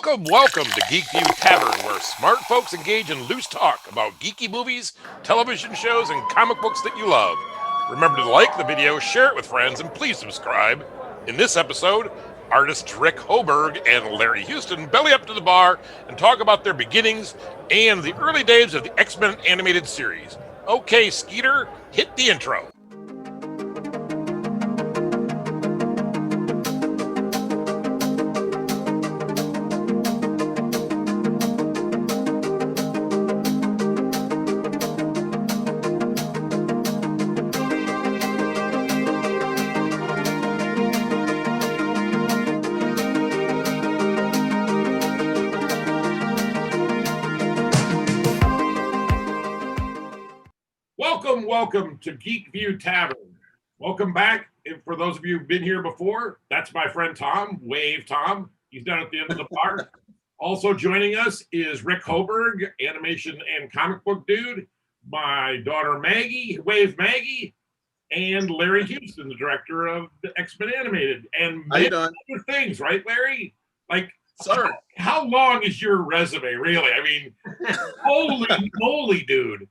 Welcome to Geekview Tavern, where smart folks engage in loose talk about geeky movies, television shows, and comic books that you love. Remember to like the video, share it with friends, and please subscribe. In this episode, artists Rick Hoberg and Larry Houston belly up to the bar and talk about their beginnings and the early days of the X-Men animated series. Okay, Skeeter, hit the intro. Welcome to Geekview Tavern. Welcome back. And for those of you who've been here before, that's my friend Tom. Wave Tom. He's down at the end of the bar. Also joining us is Rick Hoberg, animation and comic book dude. My daughter Maggie, Wave Maggie, and Larry Houston, the director of the X-Men Animated. And many other things, right, Larry? Like, sir, how long is your resume, really? I mean, holy moly, dude.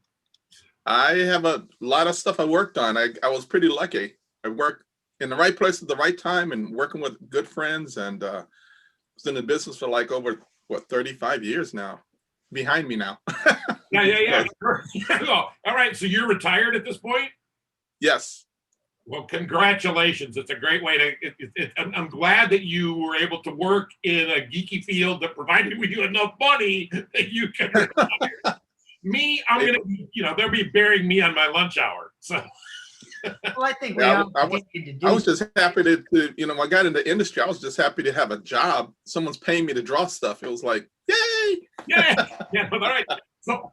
I have a lot of stuff I worked on. I was pretty lucky. I worked in the right place at the right time and working with good friends, and was in the business for like over 35 years now. Behind me now. Yeah. Sure. All right, so you're retired at this point? Yes. Well, congratulations. It's a great way to I'm glad that you were able to work in a geeky field that provided you enough money that you could retire. Me, I'm gonna, they'll be burying me on my lunch hour. So, well, I think I was just happy to, when I got into industry, I was just happy to have a job. Someone's paying me to draw stuff. It was like, yay! Yeah. All right. So,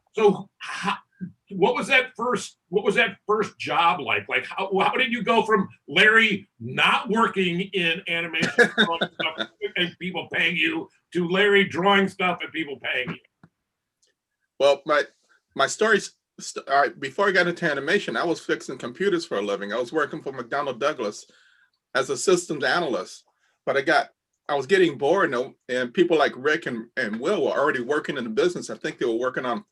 what was that first job like? Like, how did you go from Larry not working in animation and people paying you to Larry drawing stuff and people paying you? Well, my story's before I got into animation, I was fixing computers for a living. I was working for McDonnell Douglas as a systems analyst, but I was getting bored, and people like Rick and Will were already working in the business. I think they were working on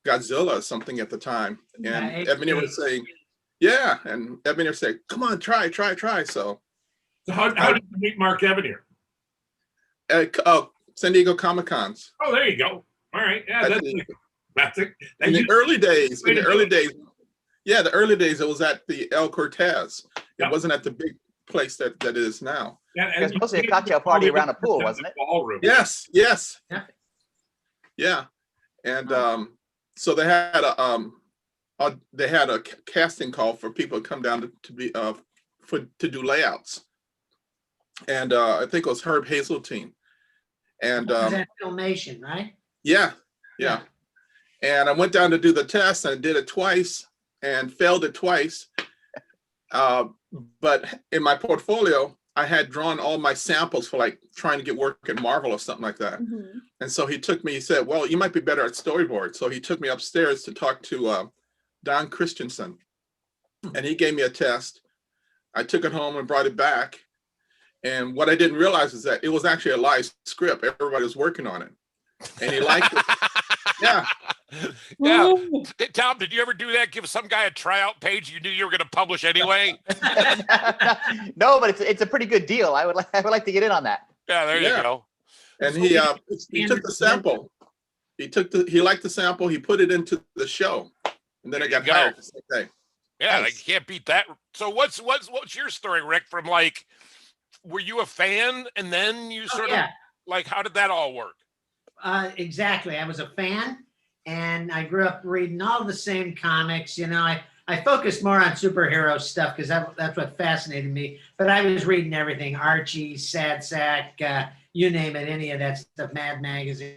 Godzilla or something at the time. And Ebony was saying, yeah, and Ebony was saying, come on, try. So how did you meet Mark Ebony? At San Diego Comic-Cons. Oh, there you go. All right, yeah, that's it. In the early days, it was at the El Cortez. It wasn't at the big place that it is now. Yeah, it was mostly a cocktail party around a pool, wasn't it? Ballroom. Yes. Yeah, and so they had a casting call for people to come down to do layouts, and I think it was Herb Hazeltine, and was that Filmation, right? Yeah. And I went down to do the test, and I did it twice and failed it twice. But in my portfolio, I had drawn all my samples for like trying to get work at Marvel or something like that. Mm-hmm. And so he said, well, you might be better at storyboard. So he took me upstairs to talk to Don Christensen, and he gave me a test. I took it home and brought it back. And what I didn't realize is that it was actually a live script. Everybody was working on it. And he liked it. Yeah. Tom, did you ever do that? Give some guy a tryout page you knew you were going to publish anyway? No, but it's a pretty good deal. I would like to get in on that. Yeah, there you go. And he took the sample. He liked the sample. He put it into the show, and then I got hired the same day. Yeah, nice. I can't beat that. So what's your story, Rick? From like, were you a fan, and then you sort of like, how did that all work? Exactly. I was a fan, and I grew up reading all the same comics. I focused more on superhero stuff because that's what fascinated me. But I was reading everything: Archie, Sad Sack, you name it, any of that stuff. Mad Magazine,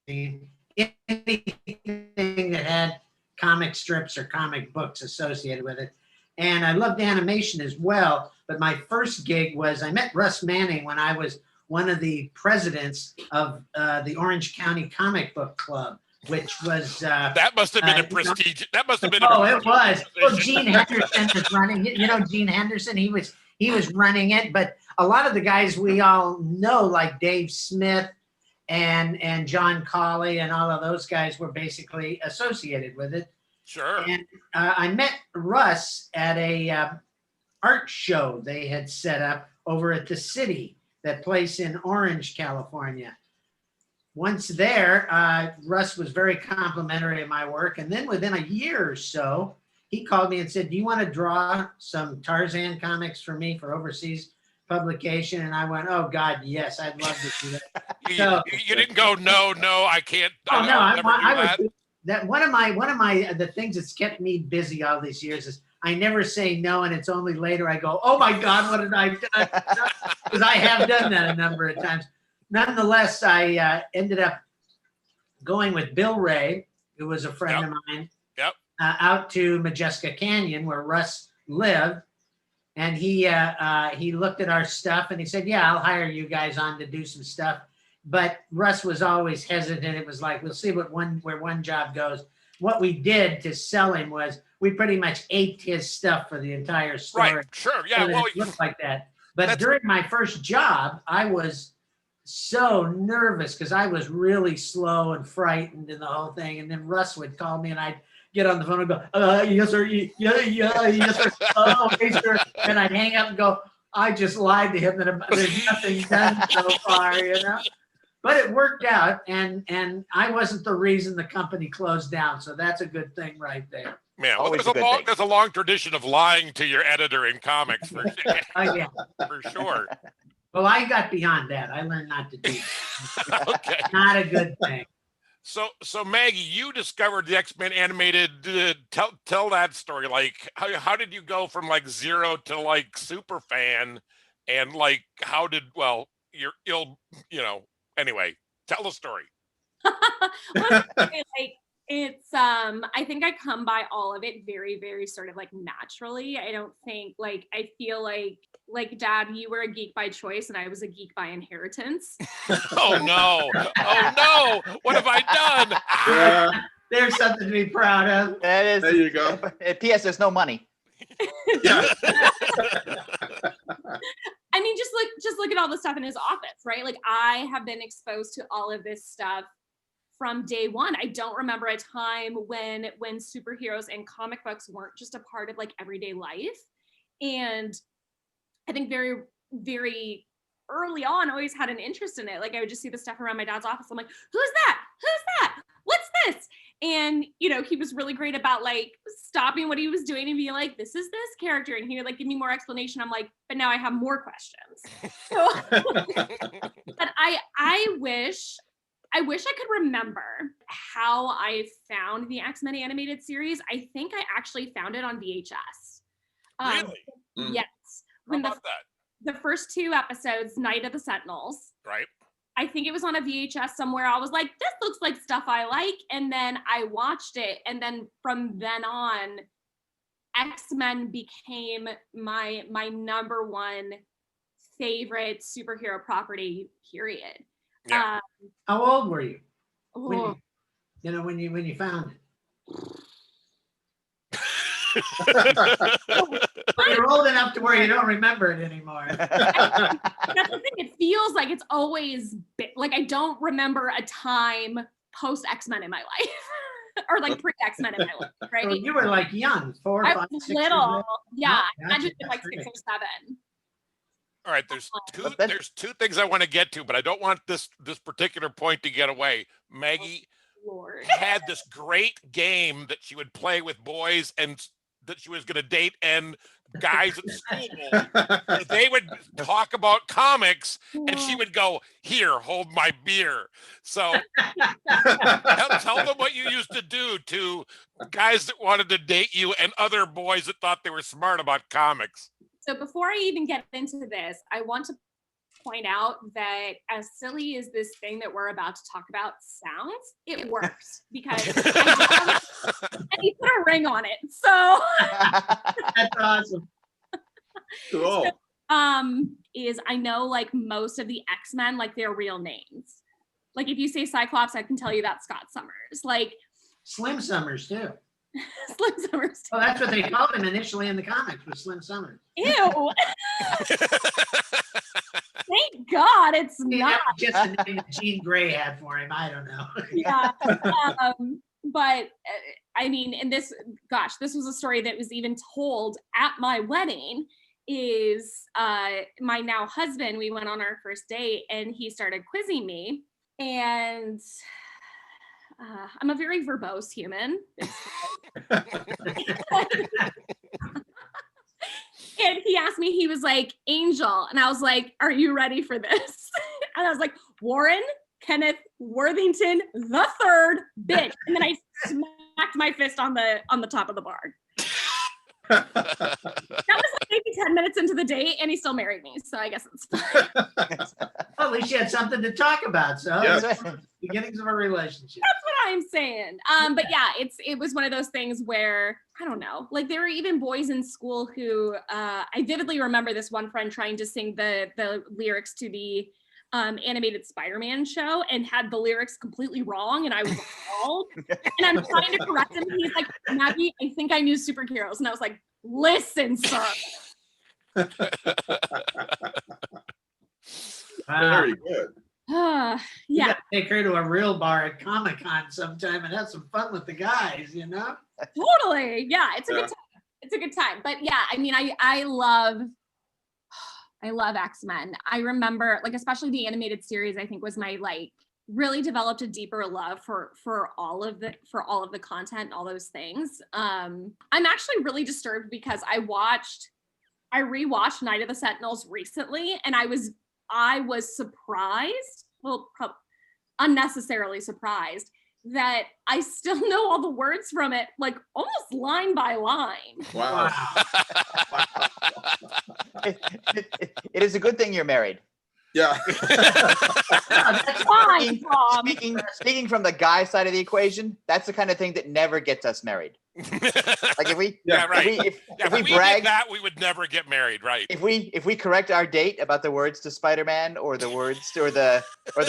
anything that had comic strips or comic books associated with it. And I loved animation as well. But my first gig was I met Russ Manning when I was one of the presidents of the Orange County Comic Book Club, which was that must have been a prestige. That must have been. It was. Well, Gene Henderson was running it. Gene Henderson. He was running it. But a lot of the guys we all know, like Dave Smith and John Colley and all of those guys were basically associated with it. Sure. And I met Russ at a art show they had set up over at the City, that place in Orange, California. Once there, Russ was very complimentary of my work. And then within a year or so, he called me and said, do you want to draw some Tarzan comics for me for overseas publication? And I went, oh God, yes, I'd love to do that. So, you didn't go, no, I can't. Oh no, I would. That one of my the things that's kept me busy all these years is I never say no, and it's only later I go, oh my God, what did I do? Because I have done that a number of times. Nonetheless, I ended up going with Bill Ray, who was a friend of mine, out to Majeska Canyon where Russ lived, and he looked at our stuff and he said, yeah, I'll hire you guys on to do some stuff. But Russ was always hesitant. It was like, we'll see where one job goes. What we did to sell him was we pretty much ate his stuff for the entire story. Right, sure, yeah. So Well, it looked like that. But during my first job, I was so nervous because I was really slow and frightened in the whole thing. And then Russ would call me and I'd get on the phone and go, yes, sir, yes, sir, okay, sir. And I'd hang up and go, I just lied to him that there's nothing done so far, you know? But it worked out, and I wasn't the reason the company closed down, so that's a good thing right there. Man, well, there's a long tradition of lying to your editor in comics for, Yeah. for sure. Well, I got beyond that. I learned not to do that. Okay. Not a good thing. So Maggie, you discovered the X-Men animated. Tell that story. Like, how did you go from like zero to like super fan, and like anyway, tell the story. It's I think I come by all of it very, very sort of like naturally. I don't think I feel like Dad, you were a geek by choice and I was a geek by inheritance. Oh no, what have I done? Yeah. There's something to be proud of. That is. There you go. P.S. There's no money. Yeah. I mean, just look at all the stuff in his office, right? Like, I have been exposed to all of this stuff from day one. I don't remember a time when superheroes and comic books weren't just a part of like everyday life. And I think very, very early on, I always had an interest in it. Like, I would just see the stuff around my dad's office. I'm like, who's that? What's this? And, he was really great about like stopping what he was doing and being like, this is this character. And he would like give me more explanation. I'm like, but now I have more questions. So, but I wish I could remember how I found the X-Men animated series. I think I actually found it on VHS. Really? Yes. How about that? The first 2 episodes, Night of the Sentinels. Right. I think it was on a VHS somewhere. I was like, this looks like stuff I like. And then I watched it. And then from then on, X-Men became my number one favorite superhero property, period. Yeah. How old were you? Oh, When you found it? You're old enough to where you don't remember it anymore. that's the thing. It feels like it's always been, like I don't remember a time post X-Men in my life, or like pre X-Men in my life. Right? So you were like young, 4 or 5, 6 was little. Yeah, gotcha. I just like 6 or 7. All right, there's two things I want to get to, but I don't want this particular point to get away. Maggie had this great game that she would play with boys and that she was going to date and guys at school. They would talk about comics and she would go, here, hold my beer. So tell them what you used to do to guys that wanted to date you and other boys that thought they were smart about comics. So before I even get into this, I want to point out that as silly as this thing that we're about to talk about sounds, it works because I put a ring on it. So That's awesome. Cool. Is I know like most of the X-Men, like their real names. Like if you say Cyclops, I can tell you that's Scott Summers. Like Slim Summers too. Slim Summers. Well, that's what they called him initially in the comics, was Slim Summers. Ew. Thank God it's Maybe not. that was just the name that Jean Grey had for him. I don't know. Yeah. But I mean, and this was a story that was even told at my wedding. Is my now husband, we went on our first date and he started quizzing me, and I'm a very verbose human. And he asked me, he was like, Angel. And I was like, are you ready for this? And I was like, Warren Kenneth Worthington the third, bitch. And then I smacked my fist on the top of the bar. That was like maybe 10 minutes into the date, and he still married me. So I guess it's fine. Well, at least you had something to talk about. So Yeah. beginnings of a relationship. That's what I'm saying. But yeah, it was one of those things where, I don't know, like there were even boys in school who I vividly remember this one friend trying to sing the lyrics to the animated Spider-Man show and had the lyrics completely wrong, and I was appalled. And I'm trying to correct him, and he's like, Maggie, I think I knew superheroes. And I was like, listen, sir. Very good. You Yeah, gotta take her to a real bar at Comic-Con sometime and have some fun with the guys, you know? totally. Yeah, it's a Yeah. good time. It's a good time. But yeah, I mean, I love X-Men. I remember, like, especially the animated series, I think was my, like, really developed a deeper love for all of the content and all those things. I'm actually really disturbed because I rewatched Night of the Sentinels recently, and I was surprised, well, unnecessarily surprised, that I still know all the words from it, like almost line by line. Wow. It is a good thing you're married. Yeah. That's Fine, Tom. Speaking from the guy side of the equation, that's the kind of thing that never gets us married. Like if we, Yeah, right. if If we we brag, did that, we would never get married, right? if we correct our date about the words to Spider-Man or the words or the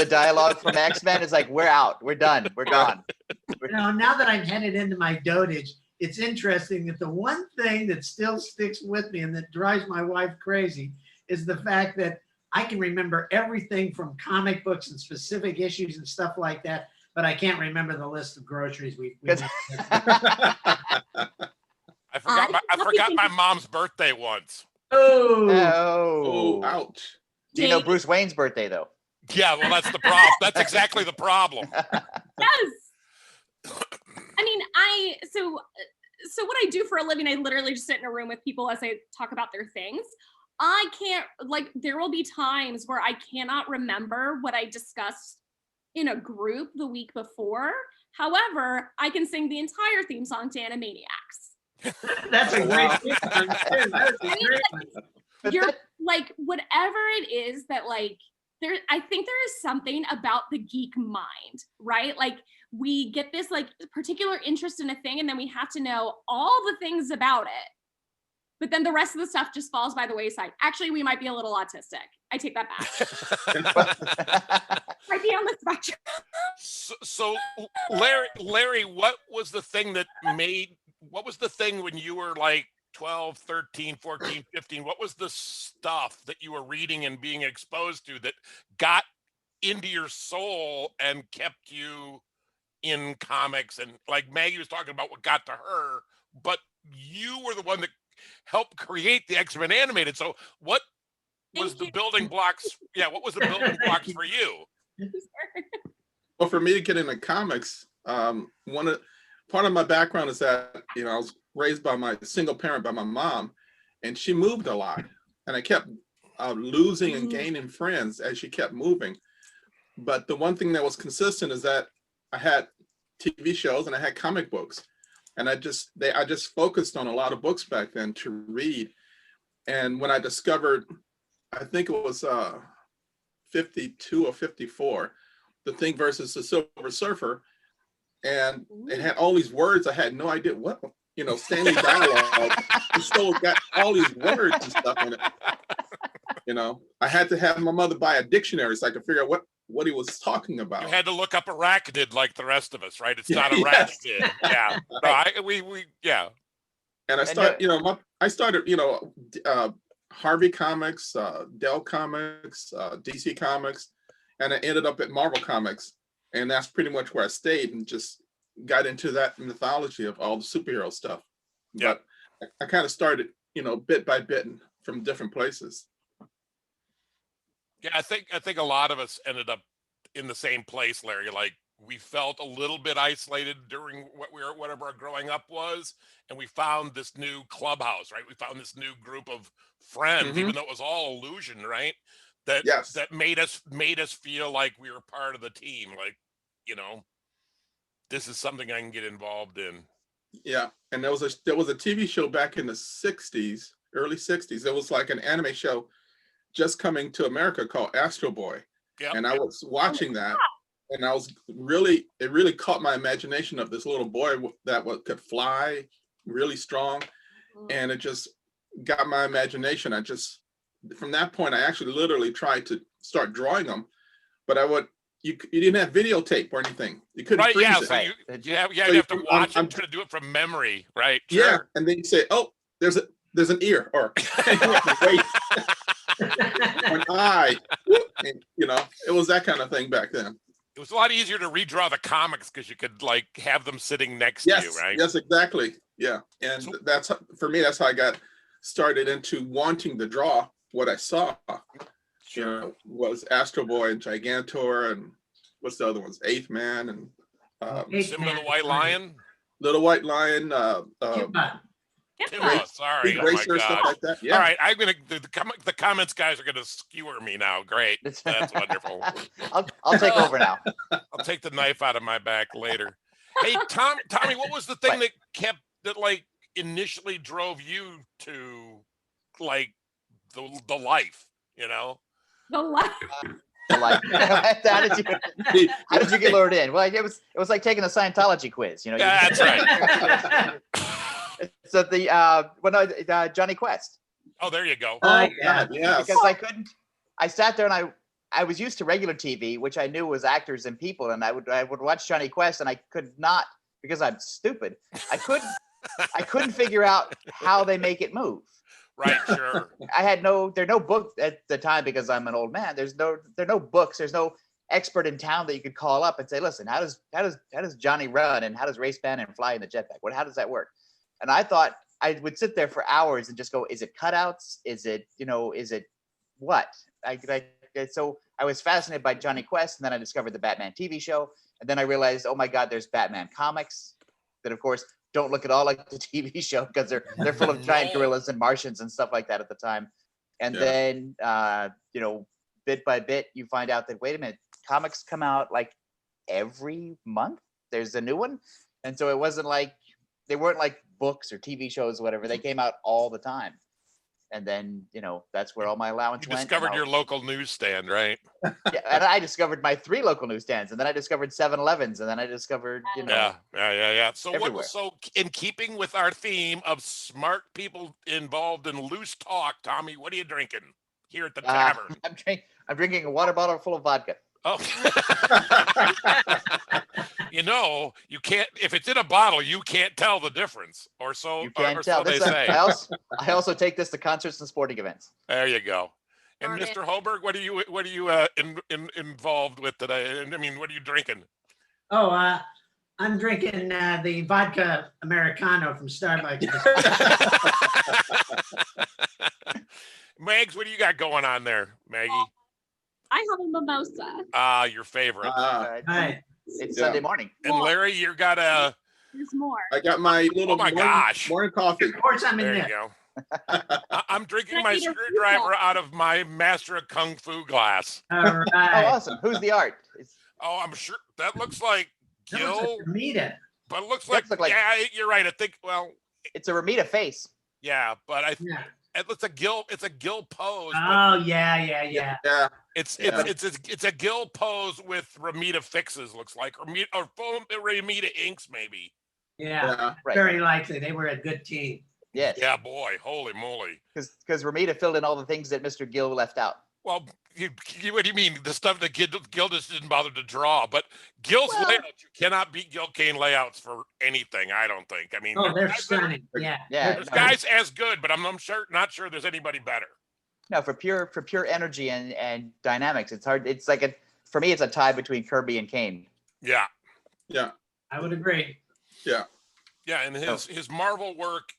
dialogue from X-Men, it's like we're out, we're done, we're gone. You know, now that I'm headed into my dotage, it's interesting that the one thing that still sticks with me and that drives my wife crazy is the fact that I can remember everything from comic books and specific issues and stuff like that, but I can't remember the list of groceries we I forgot my mom's birthday once. Oh, Oh, ouch. Do you know Bruce Wayne's birthday though? Yeah, well, that's the problem. That's exactly the problem. Yes. I mean, so what I do for a living, I literally just sit in a room with people as I talk about their things. I can't, like, there will be times where I cannot remember what I discussed in a group the week before. However, I can sing the entire theme song to Animaniacs. that's a great one. That's a great one. You're like, whatever it is that, like, I think there is something about the geek mind, right? Like, we get this, like, particular interest in a thing, and then we have to know all the things about it. But then the rest of the stuff just falls by the wayside. Actually, we might be a little autistic. I take that back. Might be on the spectrum. So Larry, what was the thing when you were like 12, 13, 14, 15? What was the stuff that you were reading and being exposed to that got into your soul and kept you in comics? And like Maggie was talking about what got to her, but you were the one that helped create the X-Men animated. So what was the building blocks? Yeah, what was the building blocks for you? Well, for me to get into comics, part of my background is that, you know, I was raised by my single parent, by my mom, and she moved a lot. And I kept losing and gaining friends as she kept moving. But the one thing that was consistent is that I had TV shows and I had comic books. And I just focused on a lot of books back then to read. And when I discovered, I think it was 52 or 54, The Thing versus the Silver Surfer, and it had all these words. I had no idea what, you know, Stanley dialogue. And so it got all these words and stuff in it. You know, I had to have my mother buy a dictionary so I could figure out what he was talking about. You had to look up arachnid like the rest of us, right? It's not arachnid. Yeah. No, we yeah. And I started, you know, I started, you know, Harvey Comics, Dell Comics, DC Comics, and I ended up at Marvel Comics. And that's pretty much where I stayed and just got into that mythology of all the superhero stuff. Yep. But I kind of started, bit by bit from different places. Yeah, I think a lot of us ended up in the same place, Larry. Like we felt a little bit isolated during whatever our growing up was, and we found this new clubhouse, right? We found this new group of friends, Mhm. even though it was all illusion, right? That Yes. that made us feel like we were part of the team. Like, this is something I can get involved in. Yeah, and there was a TV show back in the 60s, early 60s. It was like an anime show just coming to America called Astro Boy. Yep. And I was watching that, and it really caught my imagination of this little boy that could fly, really strong, and it just got my imagination. From that point, I actually literally tried to start drawing them, but you didn't have videotape or anything. You couldn't Right, freeze yeah. it. So you have to So watch I'm and try to do it from memory, right? Yeah, Sure. and then you say, "Oh, there's an ear," or wait, an eye. And, it was that kind of thing back then. It was a lot easier to redraw the comics because you could like have them sitting next to you, right? Yes, exactly. Yeah, and for me, that's how I got started into wanting to draw. What I saw, was Astro Boy and Gigantor, and what's the other ones? Eighth Man and Simba the White Lion. Little White Lion. Kimba. Kimba, sorry. Big Oh my Racer, stuff God. like that. Yeah. All right, I'm gonna the comments guys are gonna skewer me now. Great, that's wonderful. I'll take over now. I'll take the knife out of my back later. Hey, Tommy, what was the thing that like initially drove you to like the life? The life. Like, how did you get lured in? Well, it was like taking a Scientology quiz, Yeah, that's right. So Johnny Quest. Oh, there you go. Oh, yeah. Yes. Because I sat there and I was used to regular TV, which I knew was actors and people, and I would watch Johnny Quest, and I could not, because I'm stupid. I couldn't figure out how they make it move. Right, sure. There are no books at the time because I'm an old man. There are no books. There's no expert in town that you could call up and say, listen, how does Johnny run, and how does Race Bannon fly in the jetpack? How does that work? And I thought I would sit there for hours and just go, is it cutouts? Is it what? So I was fascinated by Johnny Quest, and then I discovered the Batman TV show, and then I realized, oh my God, there's Batman comics that, of course, don't look at all like the TV show because they're full of giant gorillas and Martians and stuff like that at the time. And then, bit by bit, you find out that, wait a minute, comics come out like every month. There's a new one. And so it wasn't like, they weren't like books or TV shows or whatever. They came out all the time. And then, that's where all my allowance went. You discovered your local newsstand, right? Yeah, and I discovered my 3 local newsstands, and then I discovered 7-Elevens, and then I discovered, Yeah. So everywhere. So in keeping with our theme of smart people involved in loose talk, Tommy, what are you drinking here at the tavern? I'm drinking a water bottle full of vodka. Oh. You can't, if it's in a bottle, you can't tell the difference, or so You can't or tell. so they say. I also take this to concerts and sporting events. There you go. And Darn it. Mr. Hoberg, what are you involved with today? I mean, what are you drinking? Oh, I'm drinking the vodka Americano from Starbucks. Megs, what do you got going on there, Maggie? I have a mimosa. Ah, your favorite. Hi. It's Sunday morning. And Larry, you got a. There's more. I got my little morning coffee. Of course, I'm in There you there. go. I'm drinking my screwdriver out of my Master of Kung Fu glass. All Oh, right. awesome. Who's the art? Oh, I'm sure that looks like That Gil, was a Ramita. but it looks Does like, look like- yeah, you're right. I think, well, It's a Ramita face. yeah, but Yeah. it's a Gil pose. but Oh, yeah. Yeah. It's Yeah. it's a Gil pose with Ramita fixes, looks like, or foam Ramita inks maybe. Yeah. Right. Very likely. They were a good team. Yes. Yeah, boy, holy moly. Because Ramita filled in all the things that Mr. Gill left out. Well, what do you mean? The stuff that Gil just didn't bother to draw, but Gil's layouts, you cannot beat Gil Kane layouts for anything. I don't think. I mean, Oh, they're guys that are- stunning. Yeah. Yeah. There's guys as good, but I'm not sure there's anybody better. No, for pure energy and dynamics, it's hard. It's like for me, it's a tie between Kirby and Kane. Yeah. Yeah. I would agree. Yeah. Yeah, and his Marvel work,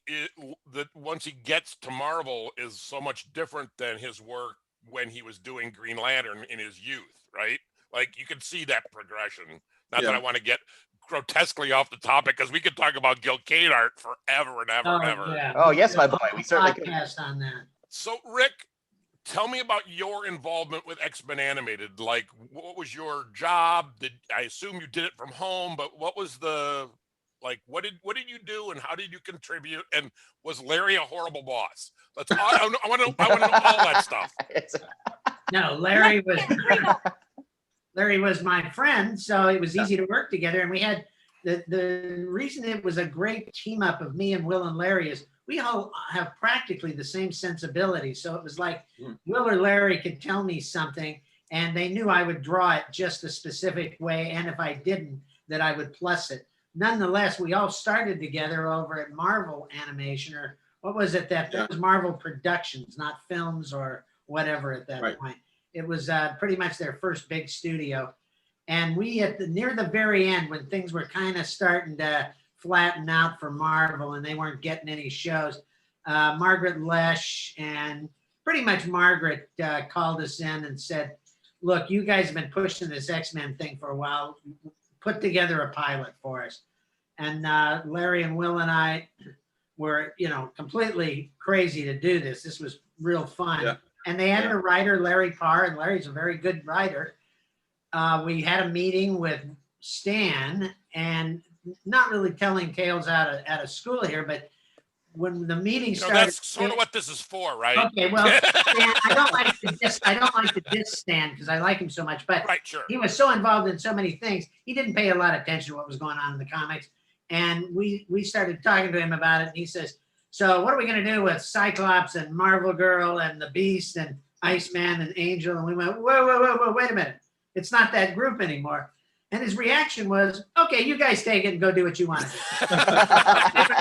that once he gets to Marvel, is so much different than his work when he was doing Green Lantern in his youth, right? Like, you can see that progression. Not that I want to get grotesquely off the topic, because we could talk about Gil Kane art forever and ever and ever. Yeah. Oh yes, my boy. We certainly could. Podcast on that. So, Rick, tell me about your involvement with X-Men Animated. Like, what was your job? I assume you did it from home, but what was the... Like, what did you do, and how did you contribute? And was Larry a horrible boss? I want to know all that stuff. No, Larry was my friend, so it was easy to work together. And we had the reason it was a great team up of me and Will and Larry is we all have practically the same sensibilities. So it was like Will or Larry could tell me something, and they knew I would draw it just a specific way, and if I didn't, that I would plus it. Nonetheless, we all started together over at Marvel Animation, or what was it that was Marvel Productions, not films or whatever at that point. It was pretty much their first big studio. And we near the very end, when things were kind of starting to flatten out for Marvel and they weren't getting any shows, Margaret Lesh and pretty much Margaret called us in and said, look, you guys have been pushing this X-Men thing for a while. Put together a pilot for us. And Larry and Will and I were, completely crazy to do this. This was real fun. Yeah. And they had a writer, Larry Parr, and Larry's a very good writer. We had a meeting with Stan, and not really telling tales out of school here, but when the meeting started, that's sort of what this is for, right? Okay, well, Stan, I don't like to diss Stan because I like him so much, but he was so involved in so many things, he didn't pay a lot of attention to what was going on in the comics. And we started talking to him about it, and he says, so what are we going to do with Cyclops and Marvel Girl and the Beast and Iceman and Angel? And we went, whoa, wait a minute. It's not that group anymore. And his reaction was, okay, you guys take it and go do what you want to do.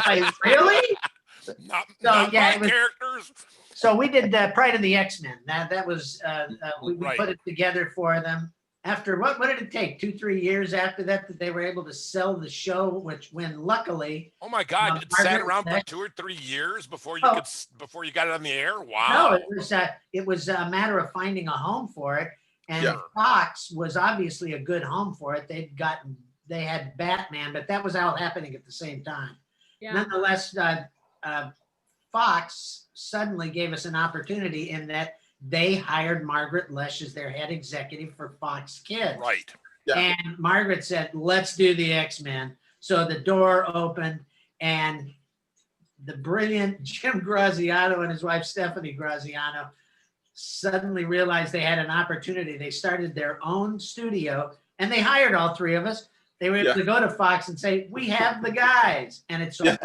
Like, really? Not my characters. So we did Pride of the X-Men. That was, we put it together for them. After, what did it take? 2-3 years after that they were able to sell the show, when luckily. Oh my God! It sat around for 2 or 3 years before you got it on the air. Wow! No, it was a matter of finding a home for it, and Fox was obviously a good home for it. They had Batman, but that was all happening at the same time. Yeah. Nonetheless, Fox suddenly gave us an opportunity in that they hired Margaret Lesh as their head executive for Fox Kids. Right. Yeah. And Margaret said, let's do the X-Men. So the door opened, and the brilliant Jim Graziano and his wife, Stephanie Graziano, suddenly realized they had an opportunity. They started their own studio, and they hired all three of us. They were able to go to Fox and say, we have the guys. And it's so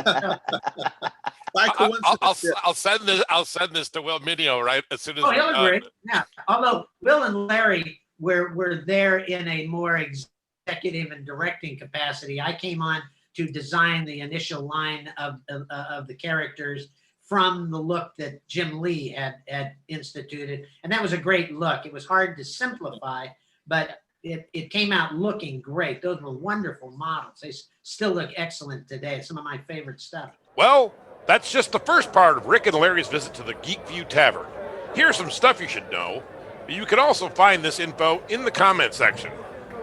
I'll send this to Will Mineo right as soon as. Oh, he'll agree. Yeah. Although Will and Larry were there in a more executive and directing capacity. I came on to design the initial line of the characters from the look that Jim Lee had instituted, and that was a great look. It was hard to simplify, but it came out looking great. Those were wonderful models. They still look excellent today. Some of my favorite stuff. Well, that's just the first part of Rick and Larry's visit to the Geekview Tavern. Here's some stuff you should know. You can also find this info in the comment section.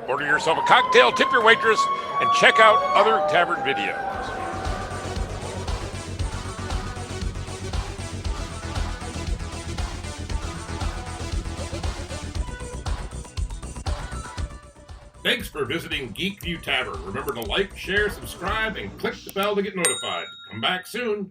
Order yourself a cocktail, tip your waitress, and check out other tavern videos. Thanks for visiting Geekview Tavern. Remember to like, share, subscribe, and click the bell to get notified. Come back soon.